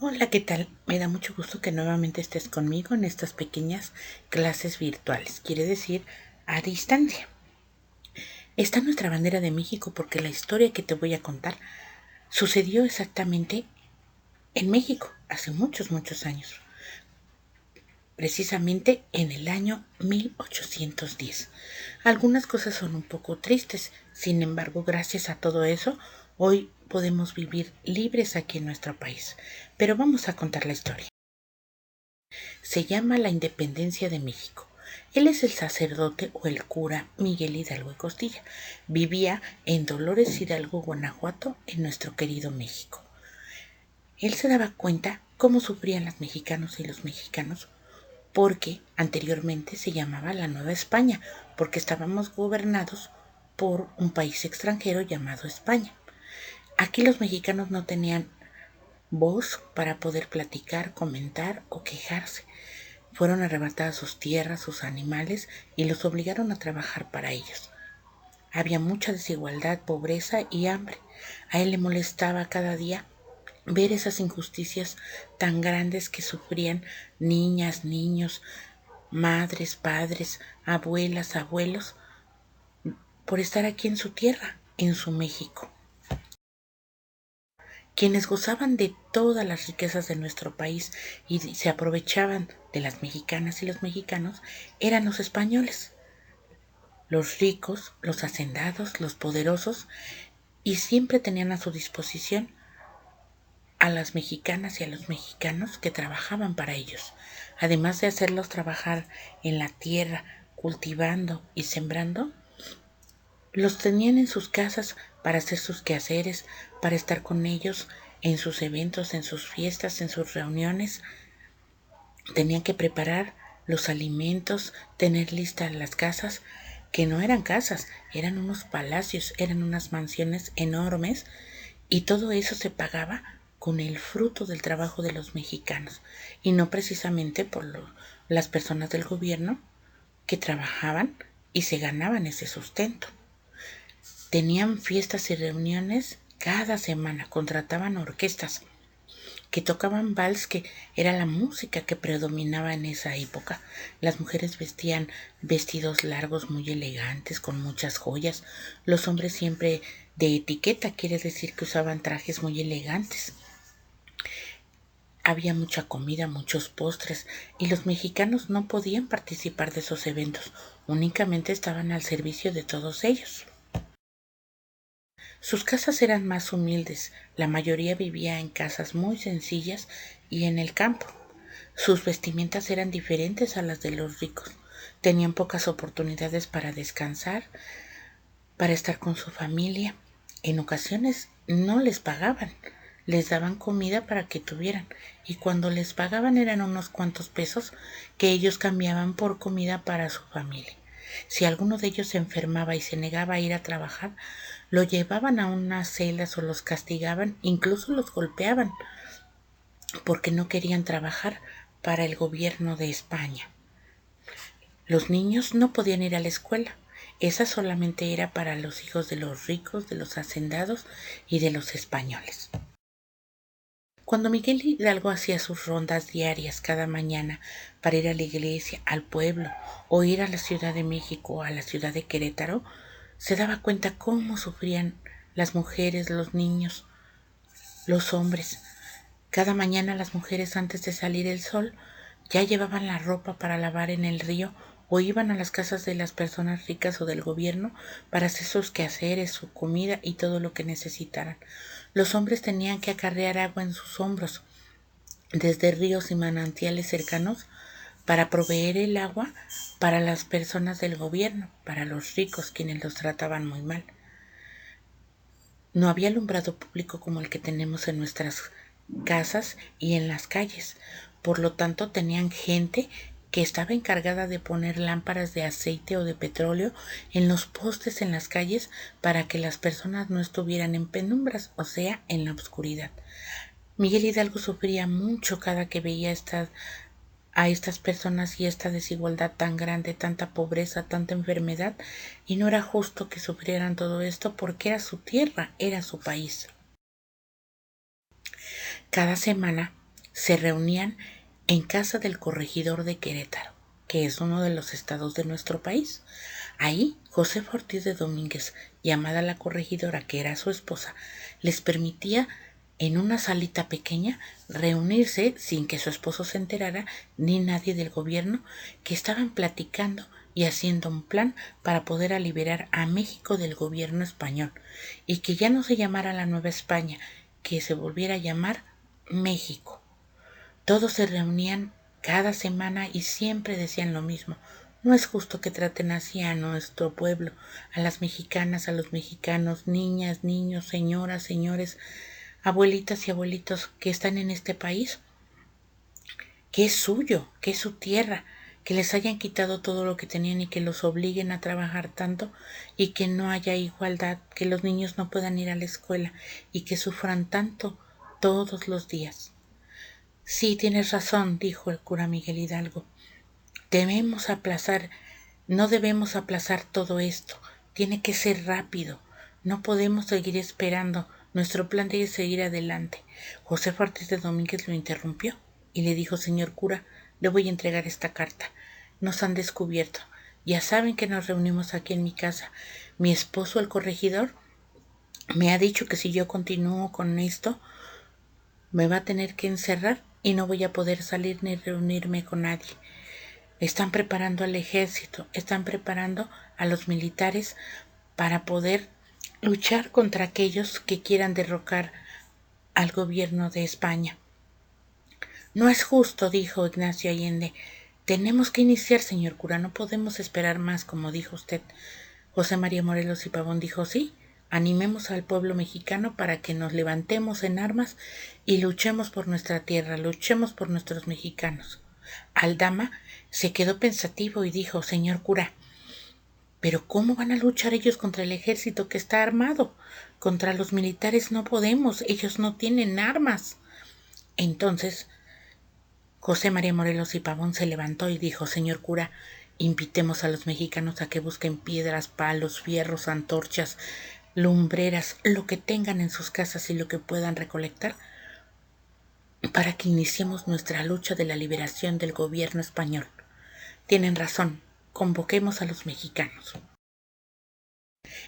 Hola, ¿qué tal? Me da mucho gusto que nuevamente estés conmigo en estas pequeñas clases virtuales, quiere decir a distancia. Está nuestra bandera de México porque la historia que te voy a contar sucedió exactamente en México hace muchos, muchos años, precisamente en el año 1810. Algunas cosas son un poco tristes, sin embargo, gracias a todo eso, hoy podemos vivir libres aquí en nuestro país. Pero vamos a contar la historia. Se llama la Independencia de México. Él es el sacerdote o el cura Miguel Hidalgo y Costilla. Vivía en Dolores Hidalgo, Guanajuato, en nuestro querido México. Él se daba cuenta cómo sufrían las mexicanos y los mexicanos porque anteriormente se llamaba la Nueva España, porque estábamos gobernados por un país extranjero llamado España. Aquí los mexicanos no tenían voz para poder platicar, comentar o quejarse. Fueron arrebatadas sus tierras, sus animales y los obligaron a trabajar para ellos. Había mucha desigualdad, pobreza y hambre. A él le molestaba cada día ver esas injusticias tan grandes que sufrían niñas, niños, madres, padres, abuelas, abuelos, por estar aquí en su tierra, en su México. Quienes gozaban de todas las riquezas de nuestro país y se aprovechaban de las mexicanas y los mexicanos eran los españoles, los ricos, los hacendados, los poderosos, y siempre tenían a su disposición a las mexicanas y a los mexicanos que trabajaban para ellos, además de hacerlos trabajar en la tierra, cultivando y sembrando. Los tenían en sus casas para hacer sus quehaceres, para estar con ellos en sus eventos, en sus fiestas, en sus reuniones. Tenían que preparar los alimentos, tener listas las casas, que no eran casas, eran unos palacios, eran unas mansiones enormes, y todo eso se pagaba con el fruto del trabajo de los mexicanos y no precisamente por las personas del gobierno que trabajaban y se ganaban ese sustento. Tenían fiestas y reuniones cada semana, contrataban orquestas que tocaban vals, que era la música que predominaba en esa época. Las mujeres vestían vestidos largos muy elegantes con muchas joyas. Los hombres siempre de etiqueta, quiere decir que usaban trajes muy elegantes. Había mucha comida, muchos postres, y los mexicanos no podían participar de esos eventos, únicamente estaban al servicio de todos ellos. Sus casas eran más humildes, la mayoría vivía en casas muy sencillas y en el campo. Sus vestimentas eran diferentes a las de los ricos. Tenían pocas oportunidades para descansar, para estar con su familia. En ocasiones no les pagaban, les daban comida para que tuvieran, y cuando les pagaban eran unos cuantos pesos que ellos cambiaban por comida para su familia. Si alguno de ellos se enfermaba y se negaba a ir a trabajar, lo llevaban a unas celdas o los castigaban, incluso los golpeaban, porque no querían trabajar para el gobierno de España. Los niños no podían ir a la escuela. Esa solamente era para los hijos de los ricos, de los hacendados y de los españoles. Cuando Miguel Hidalgo hacía sus rondas diarias cada mañana para ir a la iglesia, al pueblo, o ir a la Ciudad de México o a la ciudad de Querétaro, se daba cuenta cómo sufrían las mujeres, los niños, los hombres. Cada mañana las mujeres, antes de salir el sol, ya llevaban la ropa para lavar en el río o iban a las casas de las personas ricas o del gobierno para hacer sus quehaceres, su comida y todo lo que necesitaran. Los hombres tenían que acarrear agua en sus hombros desde ríos y manantiales cercanos para proveer el agua para las personas del gobierno, para los ricos, quienes los trataban muy mal. No había alumbrado público como el que tenemos en nuestras casas y en las calles. Por lo tanto, tenían gente que estaba encargada de poner lámparas de aceite o de petróleo en los postes en las calles para que las personas no estuvieran en penumbras, o sea, en la oscuridad. Miguel Hidalgo sufría mucho cada que veía a estas personas y esta desigualdad tan grande, tanta pobreza, tanta enfermedad, y no era justo que sufrieran todo esto porque era su tierra, era su país. Cada semana se reunían en casa del corregidor de Querétaro, que es uno de los estados de nuestro país. Ahí, Josefa Ortiz de Domínguez, llamada la corregidora, que era su esposa, les permitía en una salita pequeña reunirse sin que su esposo se enterara ni nadie del gobierno, que estaban platicando y haciendo un plan para poder liberar a México del gobierno español y que ya no se llamara la Nueva España, que se volviera a llamar México. Todos se reunían cada semana y siempre decían lo mismo: no es justo que traten así a nuestro pueblo, a las mexicanas, a los mexicanos, niñas, niños, señoras, señores, abuelitas y abuelitos que están en este país, que es suyo, que es su tierra, que les hayan quitado todo lo que tenían y que los obliguen a trabajar tanto y que no haya igualdad, que los niños no puedan ir a la escuela y que sufran tanto todos los días. Sí, tienes razón, dijo el cura Miguel Hidalgo. No debemos aplazar todo esto. Tiene que ser rápido. No podemos seguir esperando. Nuestro plan debe seguir adelante. Josefa Ortiz de Domínguez lo interrumpió y le dijo: señor cura, le voy a entregar esta carta. Nos han descubierto. Ya saben que nos reunimos aquí en mi casa. Mi esposo, el corregidor, me ha dicho que si yo continúo con esto, me va a tener que encerrar y no voy a poder salir ni reunirme con nadie. Están preparando al ejército, están preparando a los militares para poder luchar contra aquellos que quieran derrocar al gobierno de España. No es justo, dijo Ignacio Allende. Tenemos que iniciar, señor cura, no podemos esperar más, como dijo usted. José María Morelos y Pavón dijo: sí, animemos al pueblo mexicano para que nos levantemos en armas y luchemos por nuestra tierra, luchemos por nuestros mexicanos. Aldama se quedó pensativo y dijo: señor cura, ¿pero cómo van a luchar ellos contra el ejército que está armado? Contra los militares no podemos, ellos no tienen armas. Entonces José María Morelos y Pavón se levantó y dijo: señor cura, invitemos a los mexicanos a que busquen piedras, palos, fierros, antorchas, lumbreras, lo que tengan en sus casas y lo que puedan recolectar, para que iniciemos nuestra lucha de la liberación del gobierno español. Tienen razón, convoquemos a los mexicanos.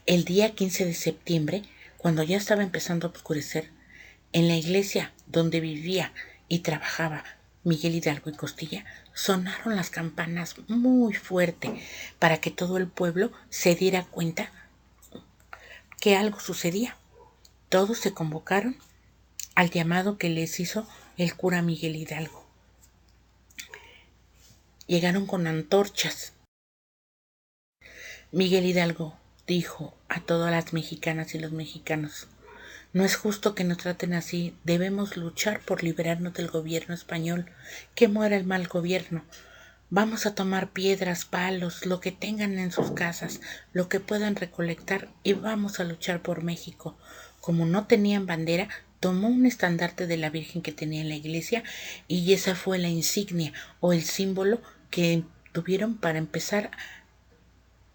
El día 15 de septiembre, cuando ya estaba empezando a oscurecer, en la iglesia donde vivía y trabajaba Miguel Hidalgo y Costilla, sonaron las campanas muy fuerte para que todo el pueblo se diera cuenta que algo sucedía. Todos se convocaron al llamado que les hizo el cura Miguel Hidalgo. Llegaron con antorchas. Miguel Hidalgo dijo a todas las mexicanas y los mexicanos: no es justo que nos traten así, debemos luchar por liberarnos del gobierno español, que muera el mal gobierno. Vamos a tomar piedras, palos, lo que tengan en sus casas, lo que puedan recolectar, y vamos a luchar por México. Como no tenían bandera, tomó un estandarte de la Virgen que tenía en la iglesia y esa fue la insignia o el símbolo que tuvieron para empezar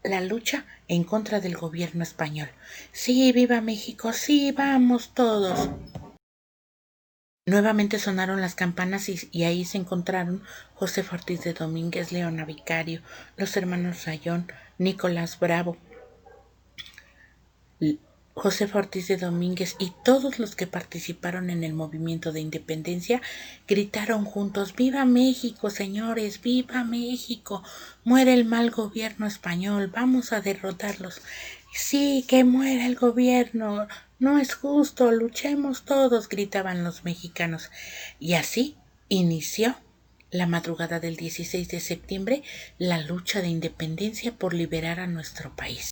la lucha en contra del gobierno español. Sí, viva México, sí, vamos todos. Nuevamente sonaron las campanas y ahí se encontraron José Ortiz de Domínguez, Leona Vicario, los hermanos Rayón, Nicolás Bravo, José Ortiz de Domínguez y todos los que participaron en el movimiento de independencia gritaron juntos: ¡viva México, señores! ¡Viva México! ¡Muere el mal gobierno español! ¡Vamos a derrotarlos! ¡Sí, que muera el gobierno! ¡No es justo! ¡Luchemos todos!, gritaban los mexicanos. Y así inició la madrugada del 16 de septiembre la lucha de independencia por liberar a nuestro país.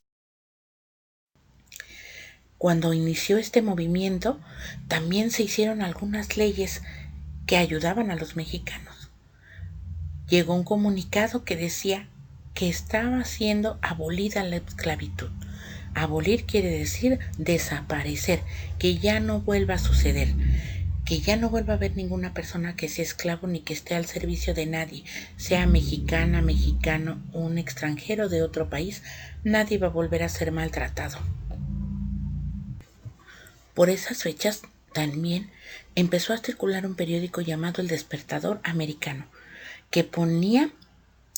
Cuando inició este movimiento, también se hicieron algunas leyes que ayudaban a los mexicanos. Llegó un comunicado que decía que estaba siendo abolida la esclavitud. Abolir quiere decir desaparecer, que ya no vuelva a suceder, que ya no vuelva a haber ninguna persona que sea esclavo ni que esté al servicio de nadie, sea mexicana, mexicano o un extranjero de otro país, nadie va a volver a ser maltratado. Por esas fechas también empezó a circular un periódico llamado El Despertador Americano, que ponía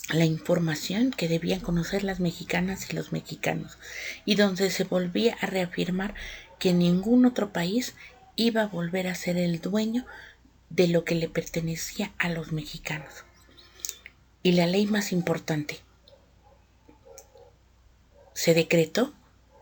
la información que debían conocer las mexicanas y los mexicanos, y donde se volvía a reafirmar que ningún otro país iba a volver a ser el dueño de lo que le pertenecía a los mexicanos. Y la ley más importante, se decretó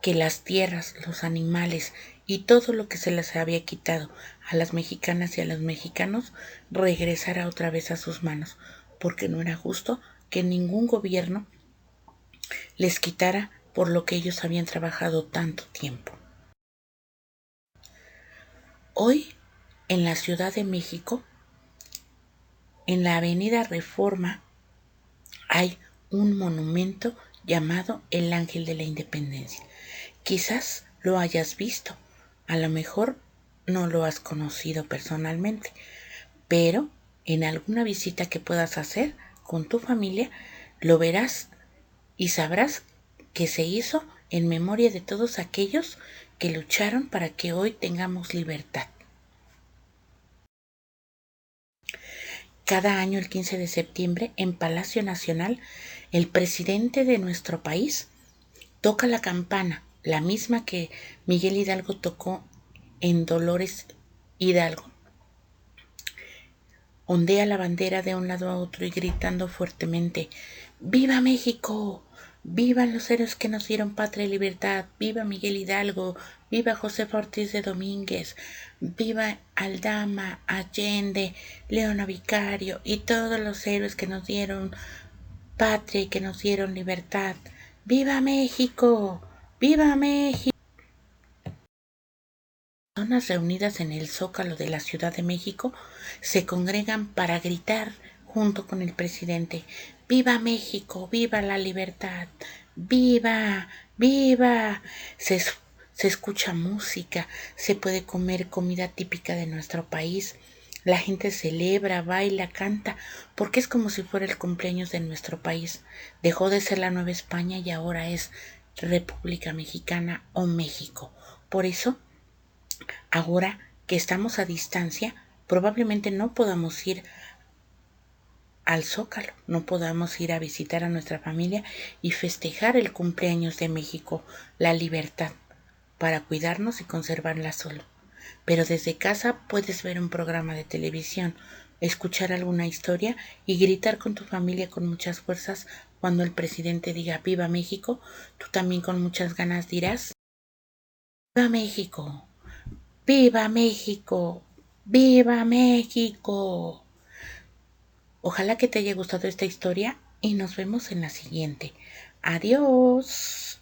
que las tierras, los animales y todo lo que se les había quitado a las mexicanas y a los mexicanos regresara otra vez a sus manos, porque no era justo que ningún gobierno les quitara por lo que ellos habían trabajado tanto tiempo. Hoy, en la Ciudad de México, en la Avenida Reforma, hay un monumento llamado el Ángel de la Independencia. Quizás lo hayas visto, a lo mejor no lo has conocido personalmente, pero en alguna visita que puedas hacer con tu familia, lo verás y sabrás que se hizo en memoria de todos aquellos que lucharon para que hoy tengamos libertad. Cada año, el 15 de septiembre, en Palacio Nacional, el presidente de nuestro país toca la campana, la misma que Miguel Hidalgo tocó en Dolores Hidalgo. Ondea la bandera de un lado a otro y gritando fuertemente: ¡Viva México! ¡Vivan los héroes que nos dieron patria y libertad! ¡Viva Miguel Hidalgo! ¡Viva Josefa Ortiz de Domínguez! ¡Viva Aldama, Allende, Leona Vicario y todos los héroes que nos dieron patria y que nos dieron libertad! ¡Viva México! ¡Viva México! Personas reunidas en el Zócalo de la Ciudad de México se congregan para gritar junto con el presidente: ¡Viva México! ¡Viva la libertad! ¡Viva! ¡Viva! Se escucha música, se puede comer comida típica de nuestro país. La gente celebra, baila, canta, porque es como si fuera el cumpleaños de nuestro país. Dejó de ser la Nueva España y ahora es República Mexicana o México. Por eso, ahora que estamos a distancia, probablemente no podamos ir al Zócalo, no podamos ir a visitar a nuestra familia y festejar el cumpleaños de México, la libertad, para cuidarnos y conservarla solo. Pero desde casa puedes ver un programa de televisión, escuchar alguna historia y gritar con tu familia con muchas fuerzas cuando el presidente diga ¡Viva México! Tú también con muchas ganas dirás: ¡Viva México! ¡Viva México! ¡Viva México! Ojalá que te haya gustado esta historia y nos vemos en la siguiente. Adiós.